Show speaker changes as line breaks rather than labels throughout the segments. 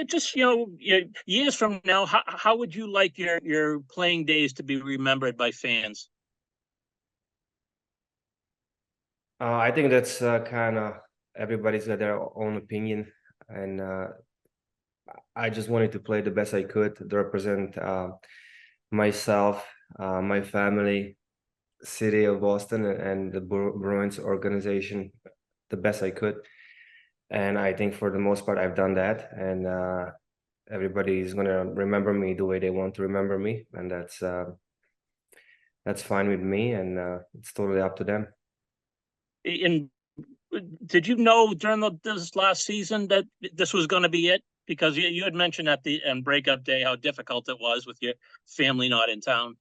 just years from now, how would you like your playing days to be remembered by fans?
I think that's kind of everybody's got their own opinion, and I just wanted to play the best I could to represent myself, my family, city of Boston, and the Bruins organization the best I could. And I think for the most part, I've done that, and everybody is gonna remember me the way they want to remember me, and that's fine with me, and it's totally up to them.
And did you know during this last season that this was going to be it? Because you had mentioned at the breakup day how difficult it was with your family not in town.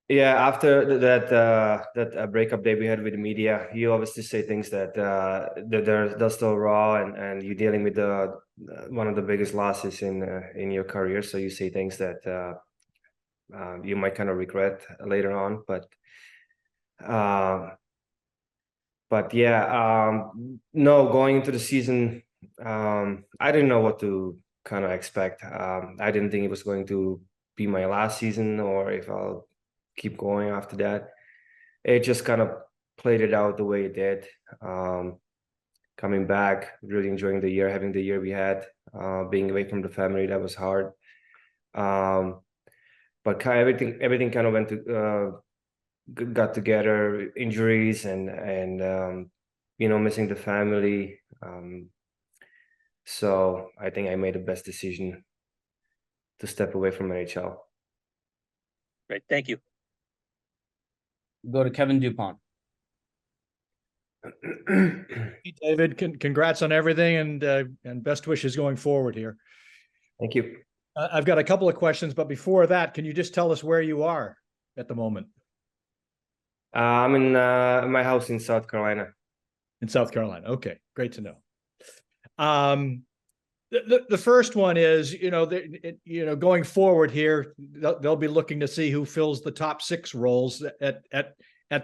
Yeah, after that breakup day we had with the media, you obviously say things that they're still raw, and you're dealing with the one of the biggest losses in your career. So you say things that you might kind of regret later on, uh, but yeah, no, going into the season, I didn't know what to kind of expect. I didn't think it was going to be my last season or if I'll keep going after that. It just kind of played it out the way it did. Coming back, really enjoying the year, having the year we had, being away from the family, that was hard. But everything kind of went to got together, injuries and missing the family. So I think I made the best decision to step away from NHL.
Great, thank you.
Go to Kevin Dupont.
David, congrats on everything, and best wishes going forward here.
Thank you.
I've got a couple of questions, but before that, can you just tell us where you are at the moment?
I'm in my house in South Carolina.
In South Carolina. Okay, great to know. The first one is, going forward here, they'll be looking to see who fills the top 6 roles at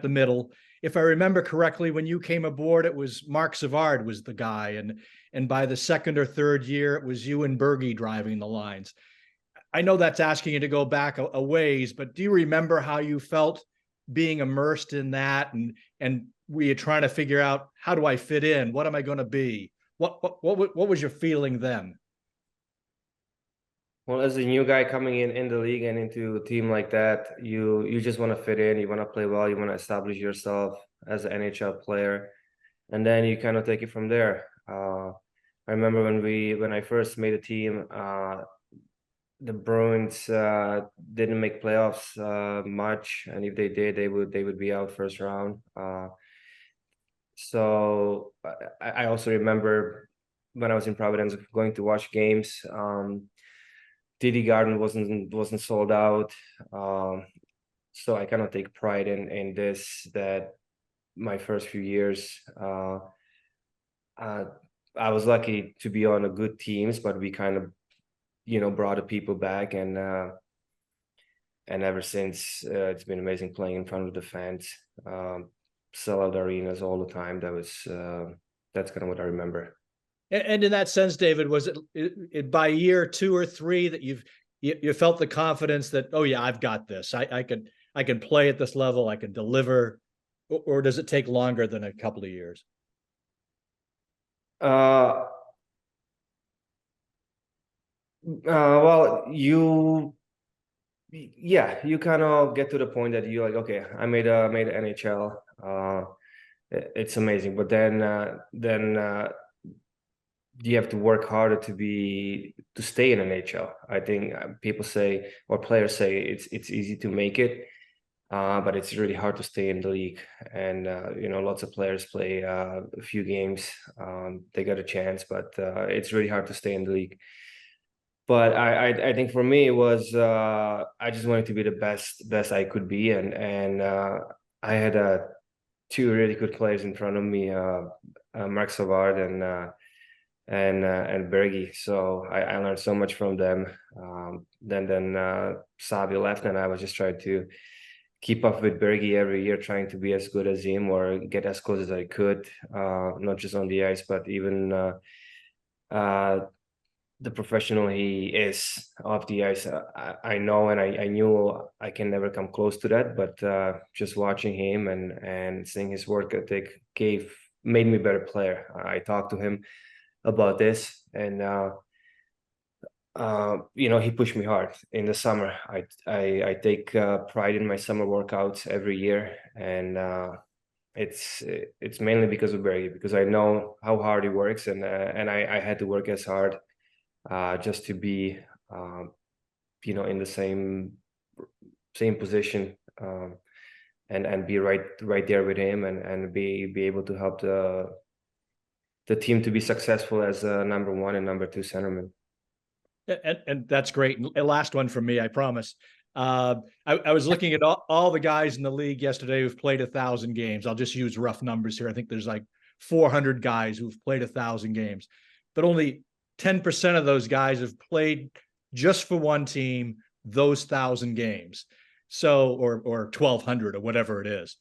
the middle. If I remember correctly, when you came aboard, it was Marc Savard was the guy, and by the second or third year, it was you and Bergie driving the lines. I know that's asking you to go back a ways, but do you remember how you felt being immersed in that, and were you trying to figure out, how do I fit in? What am I going to be? What was your feeling then?
Well, as a new guy coming in the league and into a team like that, you just want to fit in, you want to play well, you want to establish yourself as an NHL player, and then you kind of take it from there. I remember when I first made a team, the Bruins didn't make playoffs much, and if they did, they would be out first round. So I also remember when I was in Providence going to watch games. TD Garden wasn't sold out, so I kind of take pride in this, that my first few years, I was lucky to be on a good teams, but we kind of brought the people back, and ever since it's been amazing playing in front of the fans, sell out arenas all the time. That's kind of what I remember.
And in that sense, David, was it by year 2 or 3 that you felt the confidence that, oh yeah, I've got this, I can play at this level, I can deliver, or does it take longer than a couple of years?
Well, you kind of get to the point that you're like, okay, I made an NHL. It's amazing, but then you have to work harder to stay in NHL. I think people say, or players say, it's easy to make it, but it's really hard to stay in the league. And lots of players play a few games, they got a chance, but it's really hard to stay in the league. But I think for me it was, I just wanted to be the best I could be, and I had 2 really good players in front of me, Marc Savard and Bergie. So I learned so much from them. Then Savi left, and I was just trying to keep up with Bergie every year, trying to be as good as him or get as close as I could, not just on the ice, but even the professional he is off the ice. I know, and I knew I can never come close to that, but just watching him and seeing his work ethic made me a better player. I talked to him about this, and he pushed me hard in the summer. I take pride in my summer workouts every year, and it's mainly because of Barry, because I know how hard he works, and I had to work as hard just to be in the same position, and be right there with him, and be able to help the team to be successful as a number 1 and number 2 centerman.
And that's great. And last one from me, I promise. I was looking at all the guys in the league yesterday who've played 1,000 games. I'll just use rough numbers here. I think there's like 400 guys who've played 1,000 games, but only 10% of those guys have played just for one team those 1,000 games. So, or 1,200 or whatever it is.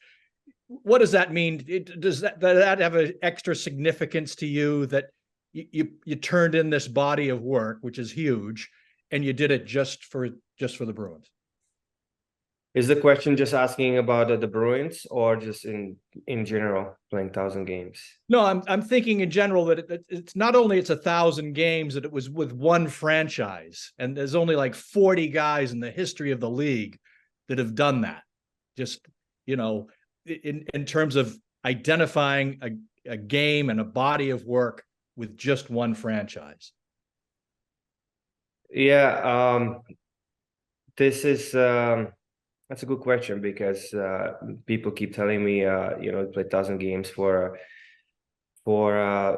What does that mean? Does that have an extra significance to you that you turned in this body of work, which is huge, and you did it just for the Bruins?
Is the question just asking about the Bruins, or just in general playing 1,000 games?
No, I'm thinking in general that it's not only it's 1,000 games, that it was with one franchise, and there's only like 40 guys in the history of the league that have done that. Just, in terms of identifying a game and a body of work with just one franchise.
Yeah, this is that's a good question, because people keep telling me, play 1,000 games for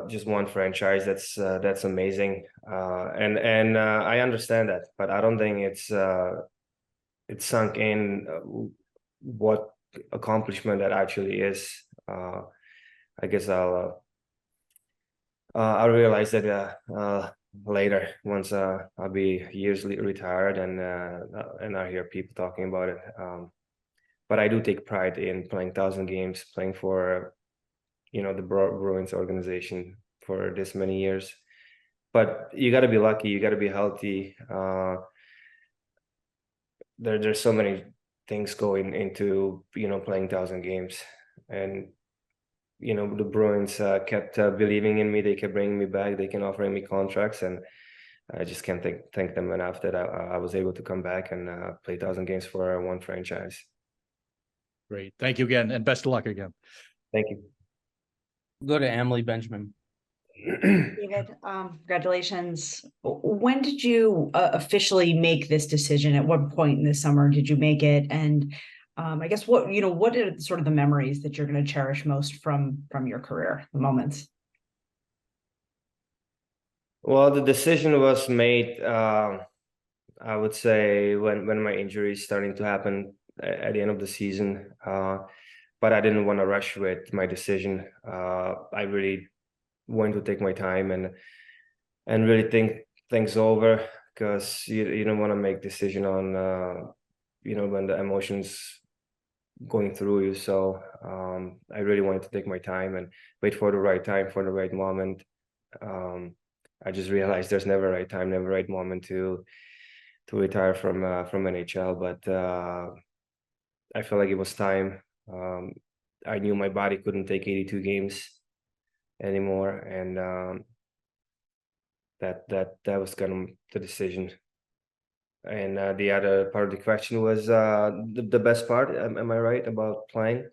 just one franchise. That's amazing, and I understand that, but I don't think it's sunk in what accomplishment that actually is. I guess I'll realize that later, once I'll be years retired, and I hear people talking about it. But I do take pride in playing 1,000 games, playing for the Bruins organization for this many years. But you got to be lucky. You got to be healthy. There's so many things going into playing 1,000 games, and the Bruins kept believing in me. They kept bringing me back. They can offering me contracts, and I just can't thank them enough that I was able to come back and play 1,000 games for one franchise.
Great. Thank you again, and best of luck again.
Thank you.
Go to Emily Benjamin.
David, congratulations. When did you officially make this decision? At what point in the summer did you make it? And I guess what are sort of the memories that you're going to cherish most from your career, the moments?
Well, the decision was made, I would say, when my injury is starting to happen at the end of the season. But I didn't want to rush with my decision. I really wanted to take my time and really think things over, because you don't want to make decision on when the emotions going through you. So I really wanted to take my time and wait for the right time, for the right moment. I just realized there's never a right time, never a right moment to retire from NHL. But I felt like it was time. I knew my body couldn't take 82 games anymore, and that was kind of the decision. And the other part of the question was the best part. Am I right about playing?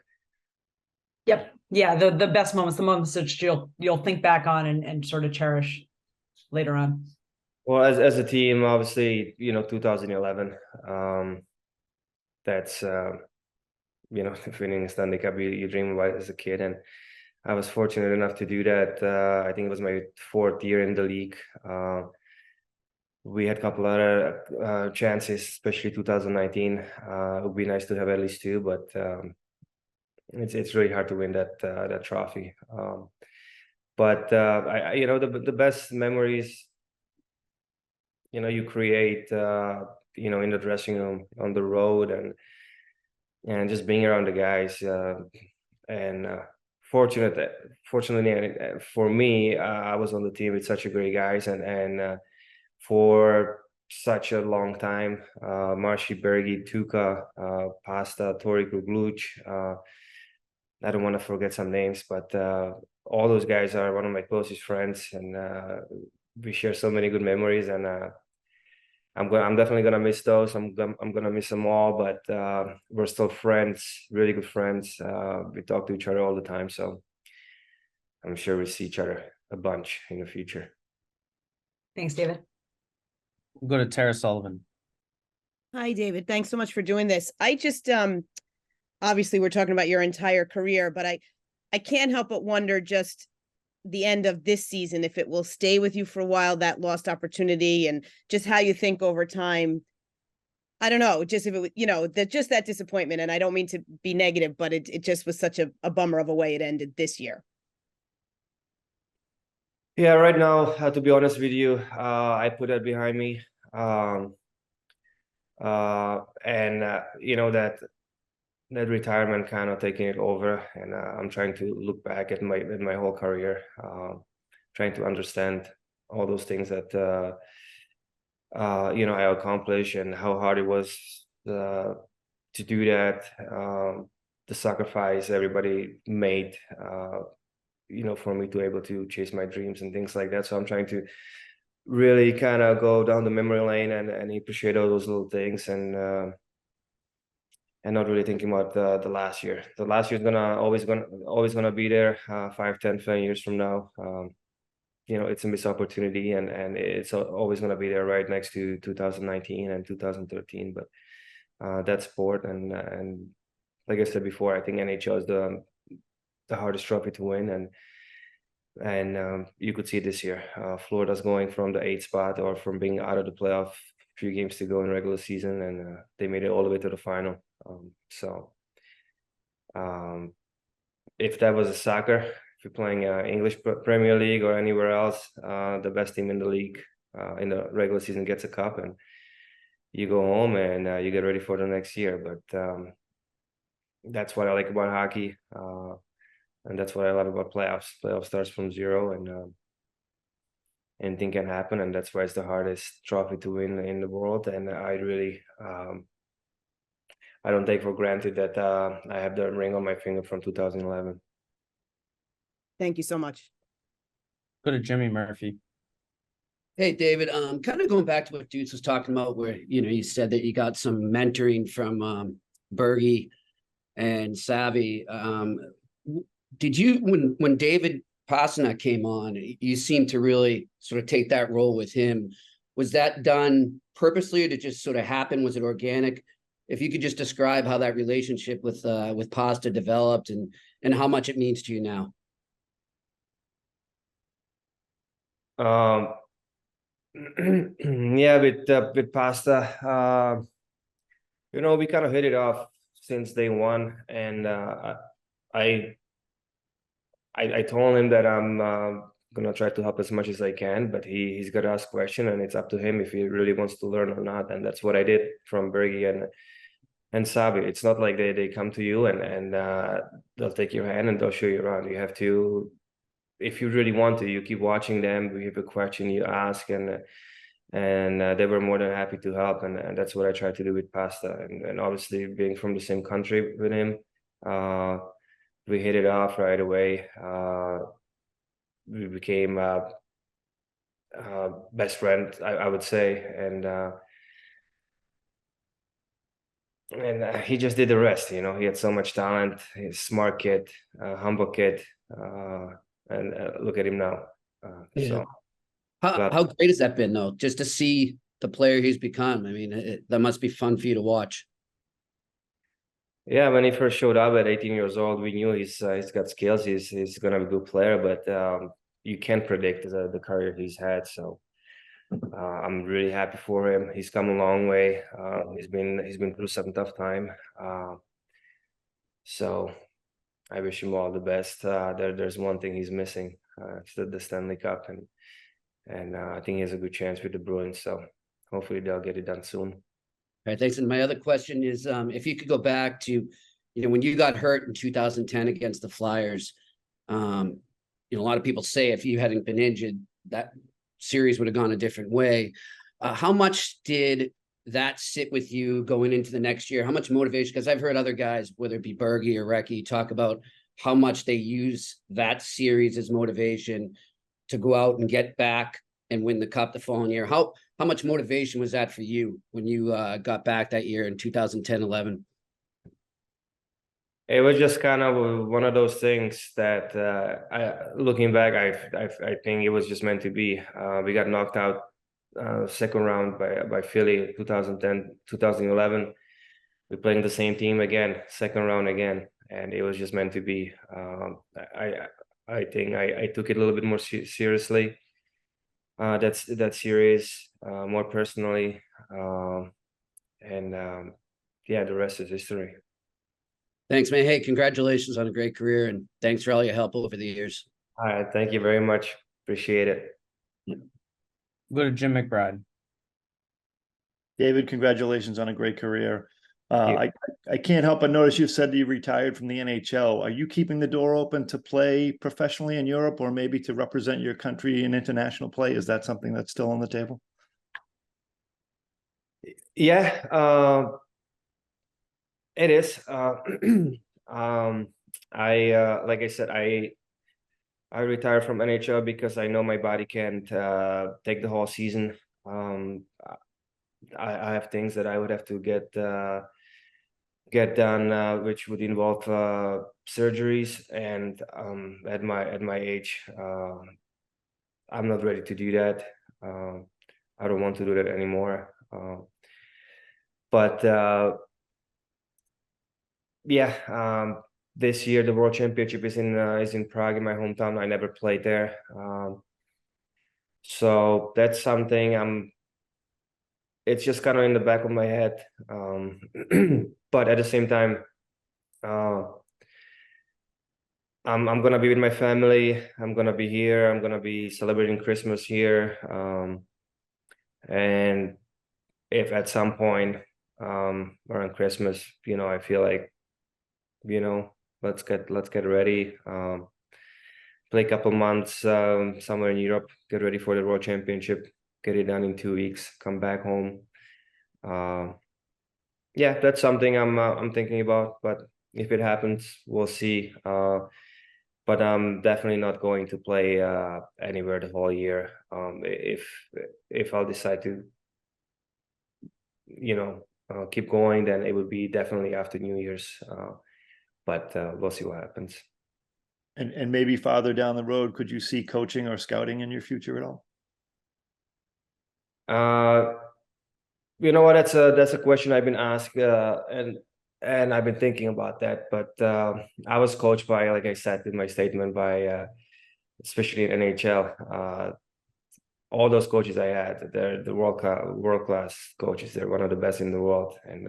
Yep. Yeah. The best moments, the moments that you'll think back on and sort of cherish later on.
Well, as a team, obviously, 2011. That's winning a Stanley Cup you dream about as a kid, and I was fortunate enough to do that. I think it was my 4th year in the league. We had a couple other chances, especially 2019. It would be nice to have at least 2, but it's really hard to win that trophy. But the best memories, you create, in the dressing room, on the road, and just being around the guys, and fortunately for me, I was on the team with such a great guys, and for such a long time, Marshy, Bergi, Tuka, Pasta, Tori Krugluch. I don't want to forget some names, but all those guys are one of my closest friends, and we share so many good memories. And I'm definitely gonna miss those. I'm gonna miss them all, but we're still friends, really good friends. We talk to each other all the time, so I'm sure we'll see each other a bunch in the future.
Thanks, David.
We'll go to Tara Sullivan.
Hi, David. Thanks so much for doing this. I just, obviously we're talking about your entire career, but I can't help but wonder just the end of this season, if it will stay with you for a while, that lost opportunity, and just how you think over time. I don't know, just if it was, just that disappointment. And I don't mean to be negative, but it just was such a bummer of a way it ended this year.
Yeah, right now, to be honest with you, I put that behind me. That retirement kind of taking it over, and I'm trying to look back at my whole career, trying to understand all those things that I accomplished, and how hard it was to do that, the sacrifice everybody made, for me to able to chase my dreams and things like that. So I'm trying to really kind of go down the memory lane and appreciate all those little things, and not really thinking about the last year. The last year is always gonna be there 5, 10, 20 years from now. It's a missed opportunity, and it's always gonna be there right next to 2019 and 2013. But that's sport, and like I said before, I think NHL is the hardest trophy to win, and you could see it this year. Florida's going from the 8th spot, or from being out of the playoff, few games to go in regular season, and they made it all the way to the final. If that was a soccer, if you're playing English Premier League or anywhere else, the best team in the league in the regular season gets a cup, and you go home and you get ready for the next year. But that's what I like about hockey, and that's what I love about playoffs. Playoff starts from zero, and anything can happen, and that's why it's the hardest trophy to win in the world. And I really I don't take for granted that I have the ring on my finger from 2011.
Thank you so much.
Go to Jimmy Murphy.
Hey, David, kind of going back to what Dukes was talking about, where, you said that you got some mentoring from Bergie and Savvy. Did you, when David Pastrnak came on, you seemed to really sort of take that role with him. Was that done purposely, or did it just sort of happen? Was it organic? If you could just describe how that relationship with Pasta developed, and how much it means to you now.
Yeah, with Pasta, we kind of hit it off since day one, and I told him that I'm gonna try to help as much as I can, but he's got to ask question, and it's up to him if he really wants to learn or not. And that's what I did from Bergie and Savvy. It's not like they come to you and they'll take your hand and they'll show you around. You have to, if you really want to, you keep watching them. If you have a question, you ask, and they were more than happy to help, and that's what I tried to do with Pasta. And obviously, being from the same country with him, we hit it off right away. We became best friend, I would say, and he just did the rest. He had so much talent. He's a smart kid, humble kid, and look at him now.
Yeah.
So
How great has that been, though, just to see the player he's become? I mean, that must be fun for you to watch.
Yeah, when he first showed up at 18 years old, we knew he's got skills. He's gonna be a good player, but you can't predict the career he's had. So I'm really happy for him. He's come a long way. He's been through some tough time. So I wish him all the best. There's one thing he's missing. It's the Stanley Cup, and I think he has a good chance with the Bruins. So hopefully they'll get it done soon.
All right, thanks. And my other question is, if you could go back to, when you got hurt in 2010 against the Flyers, A lot of people say if you hadn't been injured, that series would have gone a different way. How much did that sit with you going into the next year? How much motivation? Because I've heard other guys, whether it be Bergie or Recchi, talk about how much they use that series as motivation to go out and get back and win the cup the following year. How much motivation was that for you when you got back that year in 2010-11?
It was just kind of one of those things that looking back, I think it was just meant to be. We got knocked out second round by Philly 2010, 2011. We playing the same team again, second round again, and it was just meant to be. I think I took it a little bit more seriously. That series more personally, and yeah, the rest is history.
Thanks, man. Hey, congratulations on a great career, and thanks for all your help over the years.
All right, thank you very much. Appreciate it.
Go to Jim McBride.
David, congratulations on a great career.
Thank
I can't help but notice you said you retired from the NHL. Are you keeping the door open to play professionally in Europe, or maybe to represent your country in international play? Is that something that's still on the table?
Yeah, it is. Like I said, I retired from NHL because I know my body can't take the whole season. I have things that I would have to get done, which would involve surgeries, and at my age, I'm not ready to do that. I don't want to do that anymore. But yeah, this year the World Championship is in Prague, in my hometown. I never played there, so that's something it's just kind of in the back of my head. But at the same time, I'm gonna be with my family. I'm gonna be here. I'm gonna be celebrating Christmas here. And if at some point around Christmas, I feel like, let's get ready. Play a couple months somewhere in Europe. Get ready for the World Championship. Get it done in 2 weeks. Come back home. Yeah, that's something I'm thinking about. But if it happens, we'll see. But I'm definitely not going to play anywhere the whole year. If I'll decide to, keep going, then it would be definitely after New Year's. But we'll see what happens.
And maybe farther down the road, could you see coaching or scouting in your future at all?
You know what? That's a question I've been asked, and I've been thinking about that. But I was coached by, like I said in my statement, by especially in NHL. All those coaches I had, they're the world class coaches. They're one of the best in the world, and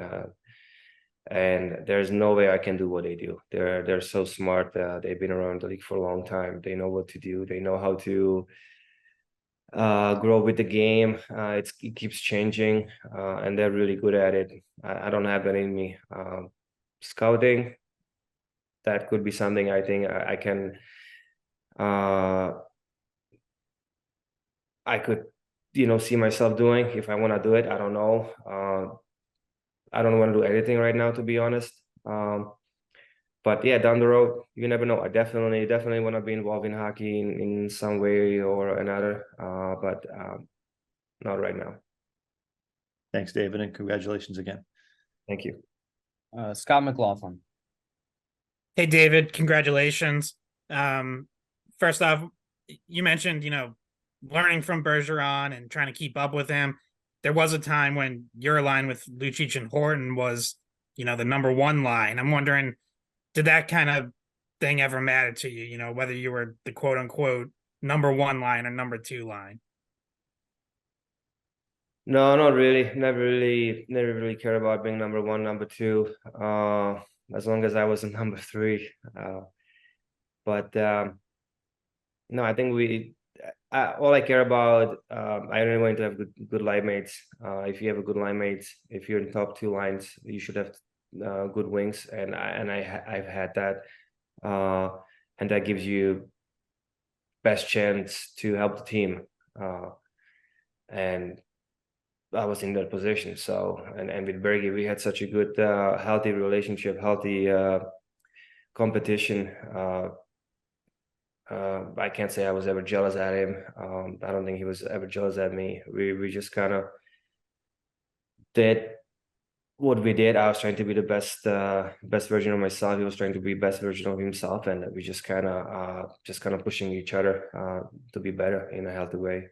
there's no way I can do what they do. They're so smart. They've been around the league for a long time. They know what to do. They know how to grow with the game. It keeps changing, and they're really good at it. I don't have that in me. Scouting, that could be something I think I can. I could, see myself doing if I want to do it. I don't know. I don't want to do anything right now, to be honest. But yeah, down the road, you never know. I definitely want to be involved in hockey in some way or another, but not right now.
Thanks, David, and congratulations again.
Thank you.
Scott McLaughlin.
Hey, David, congratulations. First off, you mentioned, learning from Bergeron and trying to keep up with him. There was a time when your line with Lucic and Horton was, the number one line. I'm wondering, did that kind of thing ever matter to you? Whether you were the quote unquote number one line or number two line?
No, not really. Never really cared about being number one, number two. As long as I was in number three. But no, I think all I care about, I really want to have good line mates. If you have a good line mates, if you're in top two lines, you should have good wings, and I've had that. and that gives you best chance to help the team. And I was in that position. So, and with Bergie, we had such a good, healthy relationship, healthy competition. I can't say I was ever jealous at him. I don't think he was ever jealous at me. We just kind of did what we did. I was trying to be the best version of myself. He was trying to be best version of himself, and we just kind of pushing each other to be better in a healthy way.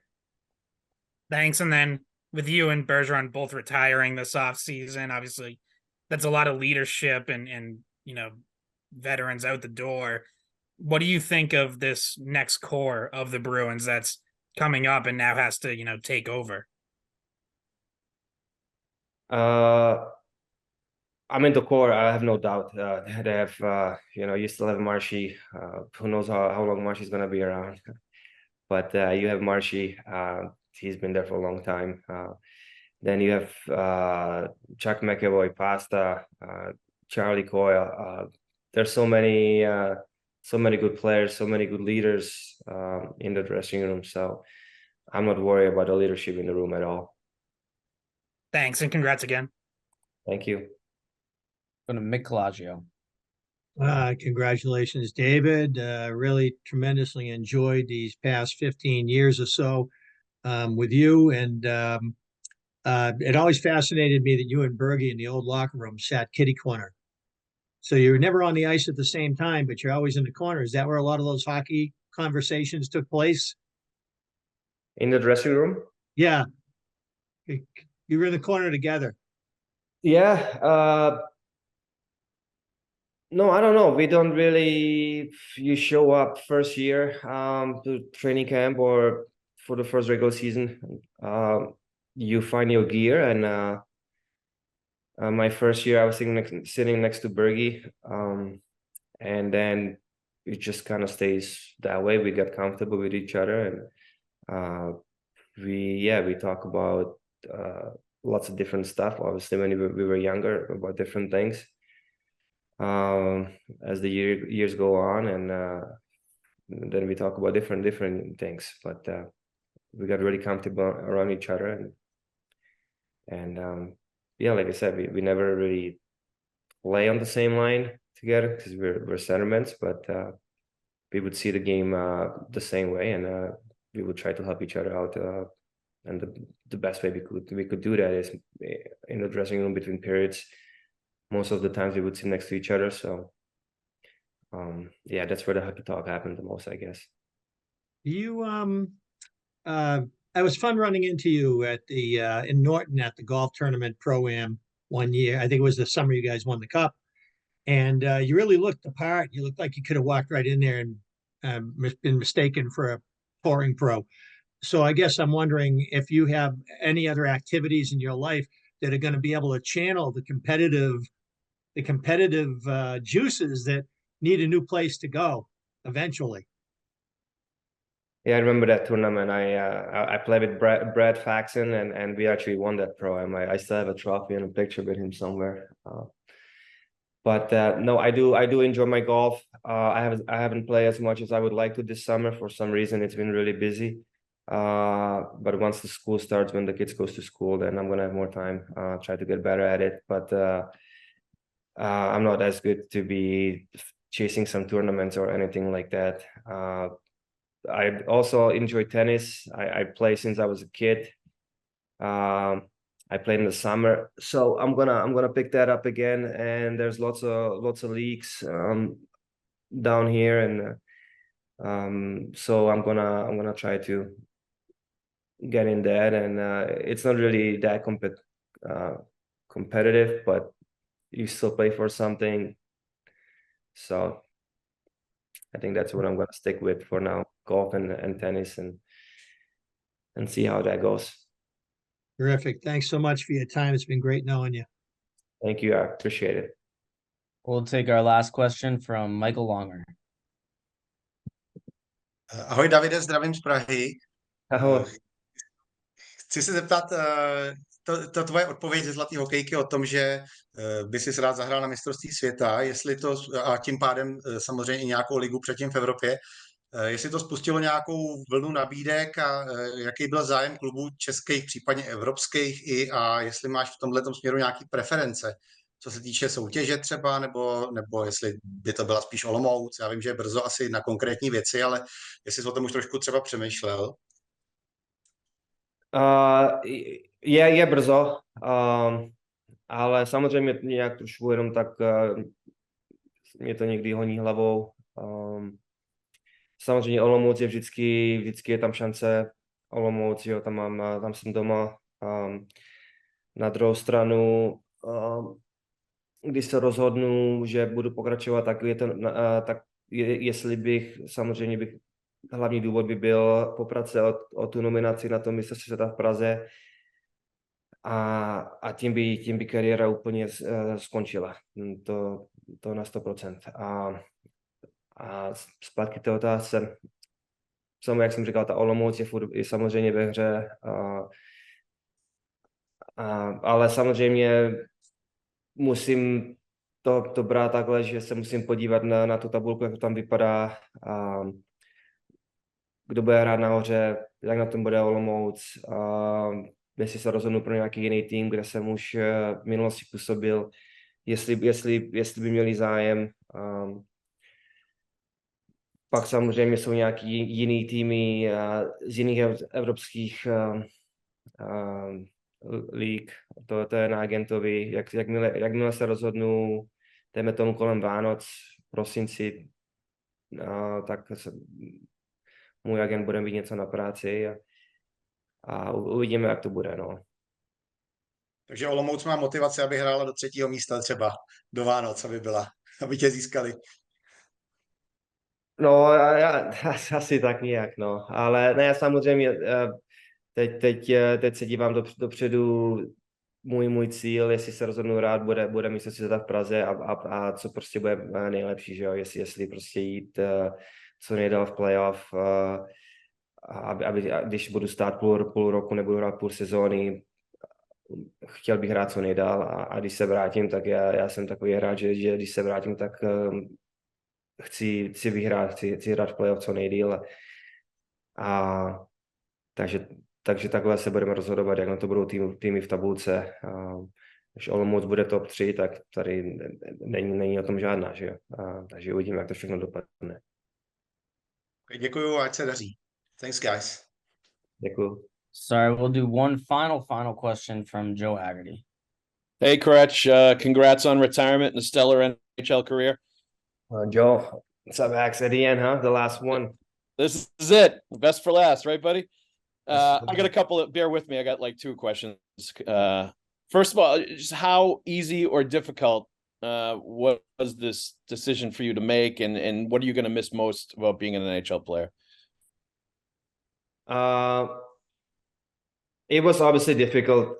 Thanks. And then with you and Bergeron both retiring this off season, obviously that's a lot of leadership and veterans out the door. What do you think of this next core of the Bruins that's coming up and now has to take over?
I mean, the core, I have no doubt. They have, you still have Marshy. Who knows how long Marshy's going to be around. But you have Marshy. He's been there for a long time. Then you have Chuck McAvoy, Pasta, Charlie Coyle. There's so many good players, so many good leaders in the dressing room. So I'm not worried about the leadership in the room at all.
Thanks, and congrats again.
Thank you.
Go to Mick Colagio.
Congratulations, David. Really tremendously enjoyed these past 15 years or so with you. And it always fascinated me that you and Bergie in the old locker room sat kitty corner. So you were never on the ice at the same time, but you're always in the corner. Is that where a lot of those hockey conversations took place?
In the dressing room?
Yeah. You were in the corner together.
Yeah. No, I don't know. We don't really. You show up first year to training camp or for the first regular season. You find your gear, and my first year I was sitting next to Bergie, and then it just kind of stays that way. We got comfortable with each other, and we talk about lots of different stuff. Obviously, when we were younger, about different things. As the years go on, and then we talk about different things. But we got really comfortable around each other, and like I said, we never really play on the same line together because we're centerments, but we would see the game the same way, and we would try to help each other out. And the best way we could do that is in the dressing room between periods. Most of the times we would sit next to each other. So that's where the hockey talk happened the most, I guess.
It was fun running into you at the in Norton at the golf tournament Pro-Am one year. I think it was the summer you guys won the cup, and you really looked the part. You looked like you could have walked right in there and been mistaken for a touring pro. So I guess I'm wondering if you have any other activities in your life that are going to be able to channel the competitive juices that need a new place to go eventually.
Yeah, I remember that tournament. I played with Brad Faxon, and we actually won that pro-am. I still have a trophy and a picture with him somewhere. But no, I do enjoy my golf. I haven't played as much as I would like to this summer. For some reason, it's been really busy. But once the school starts, when the kids goes to school, then I'm gonna have more time. Try to get better at it. But I'm not as good to be chasing some tournaments or anything like that. I also enjoy tennis. I play since I was a kid. I played in the summer, so I'm gonna pick that up again. And there's lots of leagues down here, and so I'm gonna try to get in that. And it's not really that competitive, but you still play for something. So I think that's what I'm gonna stick with for now: golf and tennis, and see how that goes.
Terrific. Thanks so much for your time. It's been great knowing you.
Thank you. I appreciate it.
We'll take our last question from Michael Longer.
Ahoj Davide, zdravím z Prahy.
Ahoj.
Chci se zeptat, ta tvoje odpověď ze Zlatý hokejky o tom, že by si rád zahrál na mistrovství světa, jestli to, a tím pádem samozřejmě i nějakou ligu předtím v Evropě, jestli to spustilo nějakou vlnu nabídek a jaký byl zájem klubů českých, případně evropských a jestli máš v tomhletom směru nějaký preference, co se týče soutěže třeba, nebo jestli by to byla spíš Olomouc. Já vím, že je brzo asi na konkrétní věci, ale jestli jsi o tom už trošku třeba přemýšlel.
Je brzo, ale samozřejmě nějak trošku jenom tak mě to někdy honí hlavou. Samozřejmě Olomouc je vždycky je tam šance. Olomouc, jo, tam jsem doma. Na druhou stranu, když se rozhodnu, že budu pokračovat, jestli bych, samozřejmě hlavní důvod by byl poprat se o tu nominaci na to mistrovství světa v Praze a tím by kariéra úplně skončila. To na 100%. A zpátky té otázce, jak jsem říkal, ta Olomouc je samozřejmě ve hře, ale samozřejmě musím to brát takhle, že se musím podívat na tu tabulku, jak to tam vypadá, kdo bude hrát nahoře, jak na tom bude Olomouc, jestli se rozhodnu pro nějaký jiný tým, kde jsem už v minulosti působil, jestli by měli zájem. Pak samozřejmě jsou nějaký jiný týmy z jiných evropských líg, to je na agentovi, jakmile se rozhodnu, jdeme tomu kolem Vánoc, v prosinci, tak můj agent bude mít něco na práci a uvidíme, jak to bude, no.
Takže Olomouc má motivaci, aby hrála do 3. místa třeba do Vánoc, aby tě získali.
No, asi tak nějak, no. Ale ne, samozřejmě teď se dívám dopředu, můj cíl, jestli se rozhodnu hrát, bude mistrovství světa v Praze a co prostě bude nejlepší, že jo, jestli prostě jít co nejdál v playoff, když budu stát půl roku, nebudu hrát půl sezóny, chtěl bych hrát co nejdál a když se vrátím, tak já jsem takový hráč, že když se vrátím, tak chci vyhrát, chci hrát v playoff co nejdýl takže takhle se budeme rozhodovat, jak na to budou týmy v tabulce. Když Olomouc bude top 3, tak tady není o tom žádná, že jo. Takže uvidíme, jak to všechno dopadne.
Děkuju, ať se daří. Thanks, guys.
Děkuju.
Sorry, we'll do one final question from Joe Haggerty.
Hey, Krejci, congrats on retirement and a stellar NHL career.
Joe, what's up, Axe? At the end, huh? The last one.
This is it. Best for last, right, buddy? I got a couple bear with me. I got like 2 questions. First of all, just how easy or difficult was this decision for you to make, and what are you going to miss most about being an NHL player?
It was obviously difficult,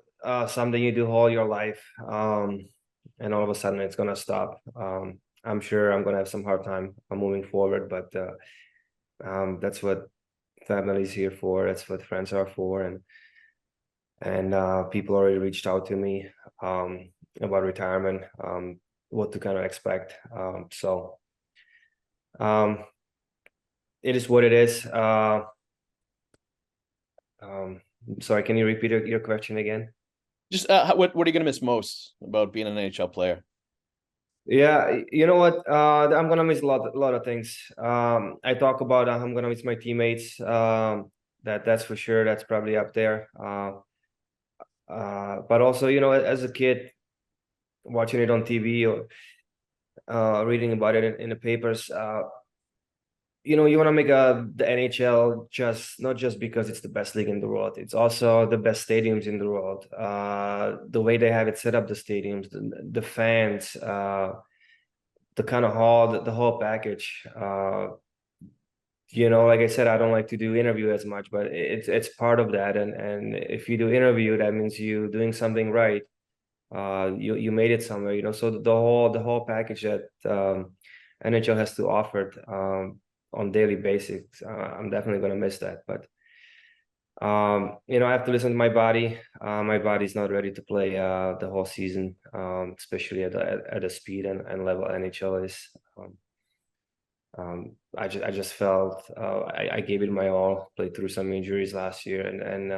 something you do all your life, and all of a sudden it's going to stop. I'm sure I'm going to have some hard time moving forward, but that's what family is here for. That's what friends are for, and people already reached out to me about retirement, what to kind of expect. So it is what it is. Sorry, can you repeat your question again?
Just what are you going to miss most about being an NHL player?
Yeah, you know what? I'm gonna miss a lot of things. I talk about I'm gonna miss my teammates. That's for sure. That's probably up there. But also, you know, as a kid, watching it on TV or reading about it in the papers, you know, you want to make the NHL not just because it's the best league in the world. It's also the best stadiums in the world. The way they have it set up, the stadiums, the fans, the kind of hall, the whole package. You know, like I said, I don't like to do interview as much, but it's part of that. And if you do interview, that means you doing something right. You made it somewhere, you know. So the whole package that NHL has to offer on daily basis, I'm definitely going to miss that. But You know, I have to listen to my body. My body's not ready to play the whole season, especially at the speed and level NHL is. I just felt I gave it my all. Played through some injuries last year, and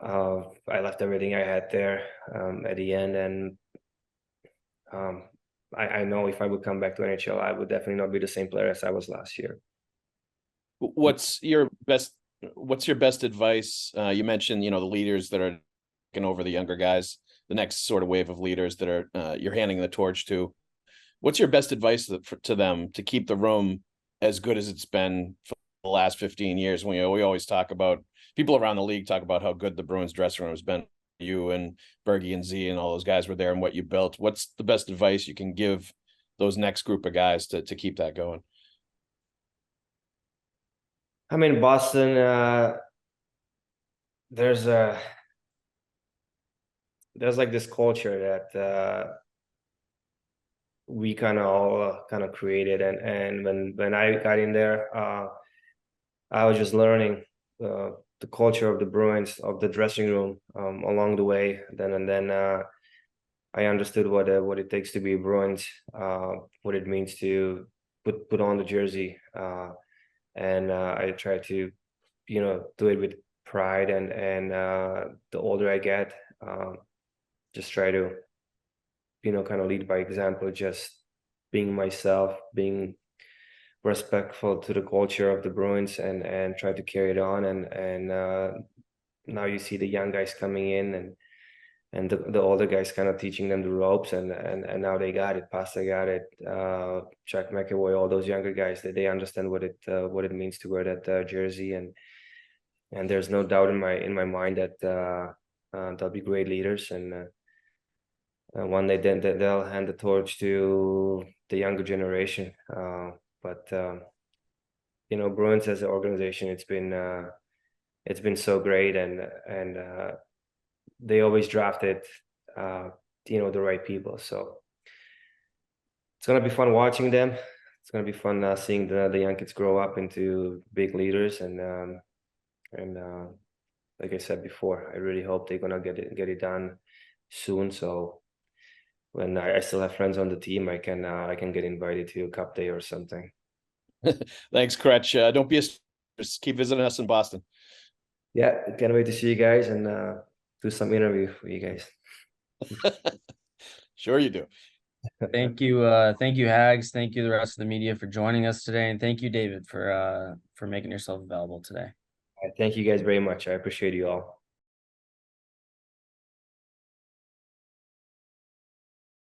I left everything I had there at the end. And I know if I would come back to NHL, I would definitely not be the same player as I was last year.
What's your best advice? You mentioned, you know, the leaders that are taking over the younger guys, the next sort of wave of leaders that are you're handing the torch to. What's your best advice to them to keep the room as good as it's been for the last 15 years? We always talk about, people around the league talk about how good the Bruins dressing room has been. You and Bergie and Z and all those guys were there and what you built. What's the best advice you can give those next group of guys to keep that going?
I mean, Boston, there's like this culture that we kind of all kind of created, and when I got in there, I was just learning the culture of the Bruins, of the dressing room along the way. Then I understood what it takes to be a Bruins, what it means to put on the jersey, and I try to, you know, do it with pride, and the older I get, just try to, you know, kind of lead by example, just being myself, being respectful to the culture of the Bruins, and try to carry it on. And now you see the young guys coming in, and the older guys kind of teaching them the ropes, and now they got it. Pasta got it. Chuck McAvoy, all those younger guys, they understand what it means to wear that jersey, and there's no doubt in my mind that they'll be great leaders, and one day then they'll hand the torch to the younger generation. But you know, Bruins as an organization, it's been so great, and they always drafted you know, the right people. So it's gonna be fun watching them. It's gonna be fun seeing the young kids grow up into big leaders, and like I said before, I really hope they're gonna get it done soon. So when I still have friends on the team, I can get invited to a cup day or something.
Thanks, Krejci. Don't be just keep visiting us in Boston.
Yeah, can't wait to see you guys and do some interview for you guys.
Sure you do.
Thank you, Hags. Thank you, the rest of the media, for joining us today, and thank you, David, for making yourself available today.
Thank you guys very much. I appreciate you all.